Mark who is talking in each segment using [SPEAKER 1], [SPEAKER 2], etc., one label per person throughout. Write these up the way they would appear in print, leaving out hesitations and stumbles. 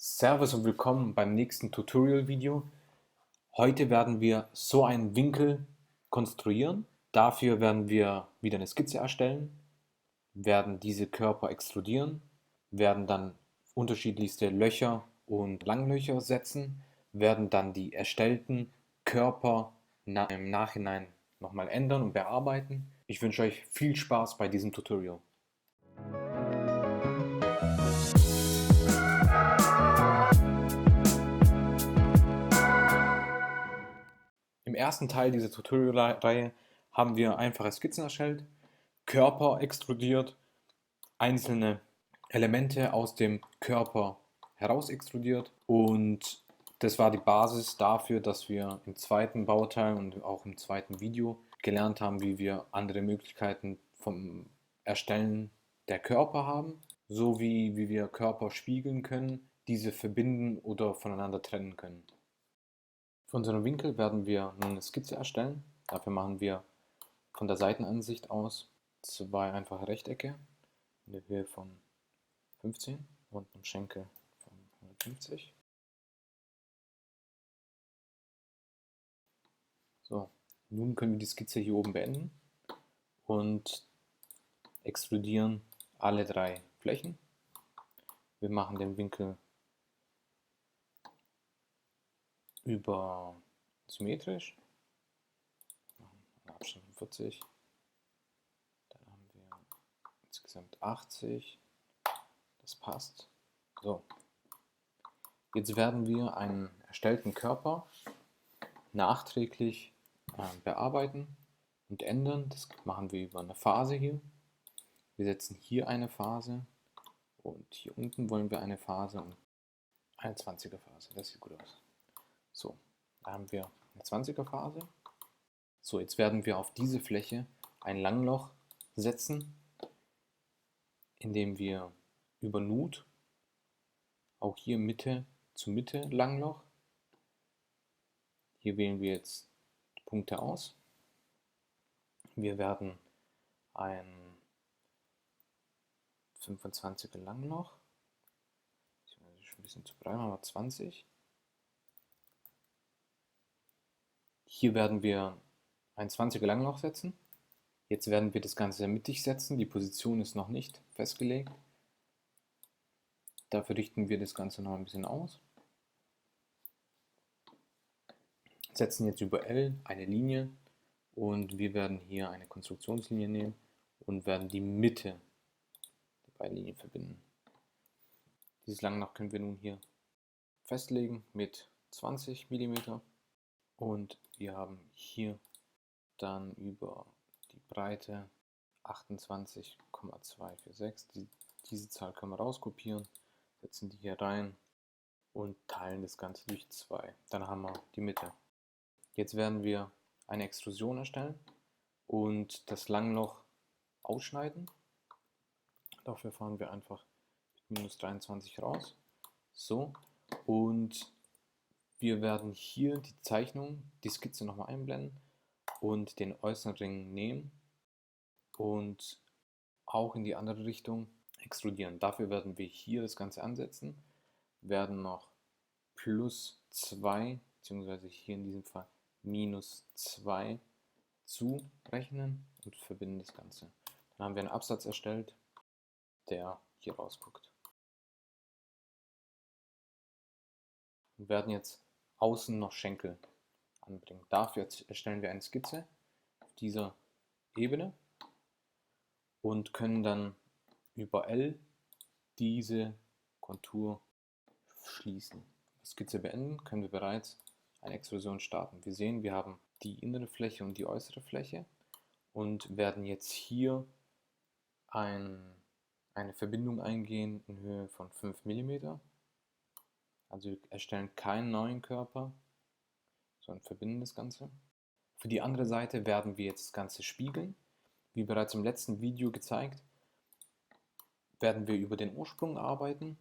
[SPEAKER 1] Servus und willkommen beim nächsten Tutorial-Video. Heute werden wir so einen Winkel konstruieren. Dafür werden wir wieder eine Skizze erstellen, werden diese Körper extrudieren, werden dann unterschiedlichste Löcher und Langlöcher setzen, werden dann die erstellten Körper im Nachhinein nochmal ändern und bearbeiten. Ich wünsche euch viel Spaß bei diesem Tutorial. Im ersten Teil dieser Tutorial-Reihe haben wir einfache Skizzen erstellt, Körper extrudiert, einzelne Elemente aus dem Körper heraus extrudiert, und das war die Basis dafür, dass wir im zweiten Bauteil und auch im zweiten Video gelernt haben, wie wir andere Möglichkeiten vom Erstellen der Körper haben, sowie wie wir Körper spiegeln können, diese verbinden oder voneinander trennen können. Für unseren Winkel werden wir nun eine Skizze erstellen. Dafür machen wir von der Seitenansicht aus zwei einfache Rechtecke in der Höhe von 15 und einem Schenkel von 150. So, nun können wir die Skizze hier oben beenden und extrudieren alle drei Flächen. Wir machen den Winkel symmetrisch, Abstand von 40, dann haben wir insgesamt 80, das passt. So, jetzt werden wir einen erstellten Körper nachträglich bearbeiten und ändern. Das machen wir über eine Phase hier. Wir setzen hier eine Phase und hier unten wollen wir eine Phase und eine 20er Phase. Das sieht gut aus. So, da haben wir eine 20er Phase. So, jetzt werden wir auf diese Fläche ein Langloch setzen, indem wir über Nut, auch hier Mitte zu Mitte Langloch, hier wählen wir jetzt Punkte aus. Wir werden ein 25er Langloch, das ist schon ein bisschen zu breit, aber 20. Hier werden wir ein 20er Langloch setzen. Jetzt werden wir das Ganze mittig setzen. Die Position ist noch nicht festgelegt. Dafür richten wir das Ganze noch ein bisschen aus. Setzen jetzt über L eine Linie und wir werden hier eine Konstruktionslinie nehmen und werden die Mitte der beiden Linien verbinden. Dieses Langloch können wir nun hier festlegen mit 20 mm und wir haben hier dann über die Breite 28,246. Diese Zahl können wir rauskopieren, setzen die hier rein und teilen das Ganze durch 2. Dann haben wir die Mitte. Jetzt werden wir eine Extrusion erstellen und das Langloch ausschneiden. Dafür fahren wir einfach mit -23 raus. So, und wir werden hier die Zeichnung, die Skizze nochmal einblenden und den äußeren Ring nehmen und auch in die andere Richtung extrudieren. Dafür werden wir hier das Ganze ansetzen, werden noch +2 bzw. hier in diesem Fall -2 zurechnen und verbinden das Ganze. Dann haben wir einen Absatz erstellt, der hier rausguckt. Wir werden jetzt außen noch Schenkel anbringen. Dafür erstellen wir eine Skizze auf dieser Ebene und können dann über L diese Kontur schließen. Skizze beenden, können wir bereits eine Extrusion starten. Wir sehen, wir haben die innere Fläche und die äußere Fläche und werden jetzt hier eine Verbindung eingehen in Höhe von 5 mm. Also wir erstellen keinen neuen Körper, sondern verbinden das Ganze. Für die andere Seite werden wir jetzt das Ganze spiegeln. Wie bereits im letzten Video gezeigt, werden wir über den Ursprung arbeiten.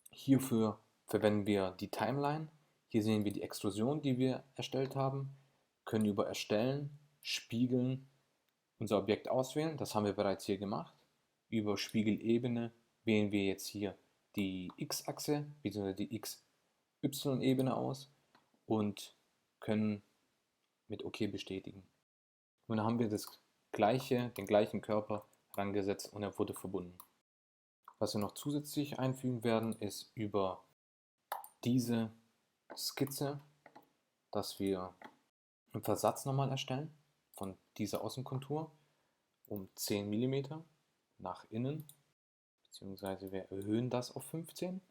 [SPEAKER 1] Hierfür verwenden wir die Timeline. Hier sehen wir die Extrusion, die wir erstellt haben, können über Erstellen, Spiegeln unser Objekt auswählen. Das haben wir bereits hier gemacht. Über Spiegelebene wählen wir jetzt hier die X-Achse bzw. die XY-Ebene aus und können mit OK bestätigen. Nun haben wir den gleichen Körper herangesetzt und er wurde verbunden. Was wir noch zusätzlich einfügen werden, ist über diese Skizze, dass wir einen Versatz nochmal erstellen von dieser Außenkontur um 10 mm nach innen, beziehungsweise wir erhöhen das auf 15,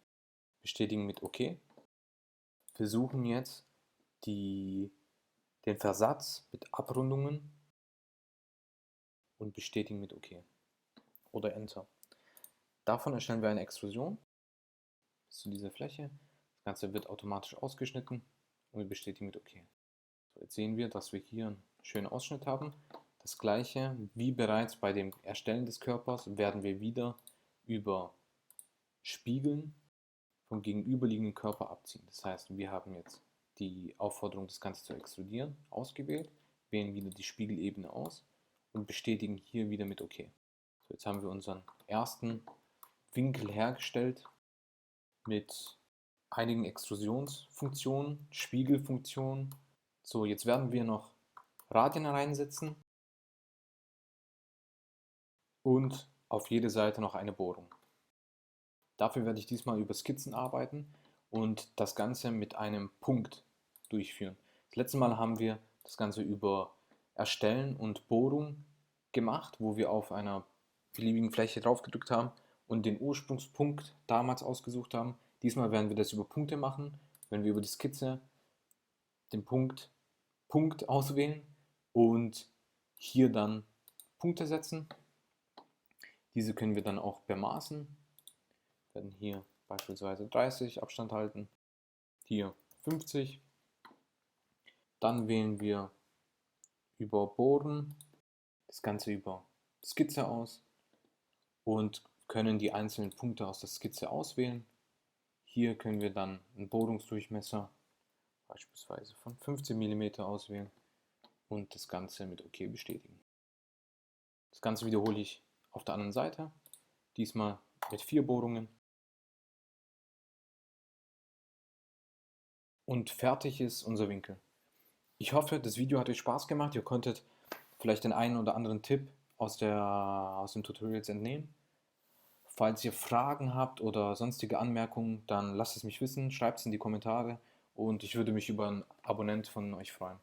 [SPEAKER 1] bestätigen mit OK. Versuchen jetzt den Versatz mit Abrundungen und bestätigen mit OK oder Enter. Davon erstellen wir eine Extrusion bis zu dieser Fläche. Das Ganze wird automatisch ausgeschnitten und wir bestätigen mit OK. So, jetzt sehen wir, dass wir hier einen schönen Ausschnitt haben. Das gleiche wie bereits bei dem Erstellen des Körpers werden wir wieder über Spiegeln vom gegenüberliegenden Körper abziehen. Das heißt, wir haben jetzt die Aufforderung, das Ganze zu extrudieren, ausgewählt, wählen wieder die Spiegelebene aus und bestätigen hier wieder mit OK. So, jetzt haben wir unseren ersten Winkel hergestellt mit einigen Extrusionsfunktionen, Spiegelfunktionen. So, jetzt werden wir noch Radien reinsetzen und auf jede Seite noch eine Bohrung. Dafür werde ich diesmal über Skizzen arbeiten und das Ganze mit einem Punkt durchführen. Das letzte Mal haben wir das Ganze über Erstellen und Bohrung gemacht, wo wir auf einer beliebigen Fläche drauf gedrückt haben und den Ursprungspunkt damals ausgesucht haben. Diesmal werden wir das über Punkte machen, wenn wir über die Skizze den Punkt auswählen und hier dann Punkte setzen. Diese können wir dann auch bemaßen. Wir werden hier beispielsweise 30 Abstand halten, hier 50. Dann wählen wir über Bohren das Ganze über Skizze aus und können die einzelnen Punkte aus der Skizze auswählen. Hier können wir dann einen Bohrungsdurchmesser beispielsweise von 15 mm auswählen und das Ganze mit OK bestätigen. Das Ganze wiederhole ich auf der anderen Seite, diesmal mit 4 Bohrungen. Und fertig ist unser Winkel. Ich hoffe, das Video hat euch Spaß gemacht. Ihr konntet vielleicht den einen oder anderen Tipp aus dem Tutorials entnehmen. Falls ihr Fragen habt oder sonstige Anmerkungen, dann lasst es mich wissen, schreibt es in die Kommentare und ich würde mich über einen Abonnent von euch freuen.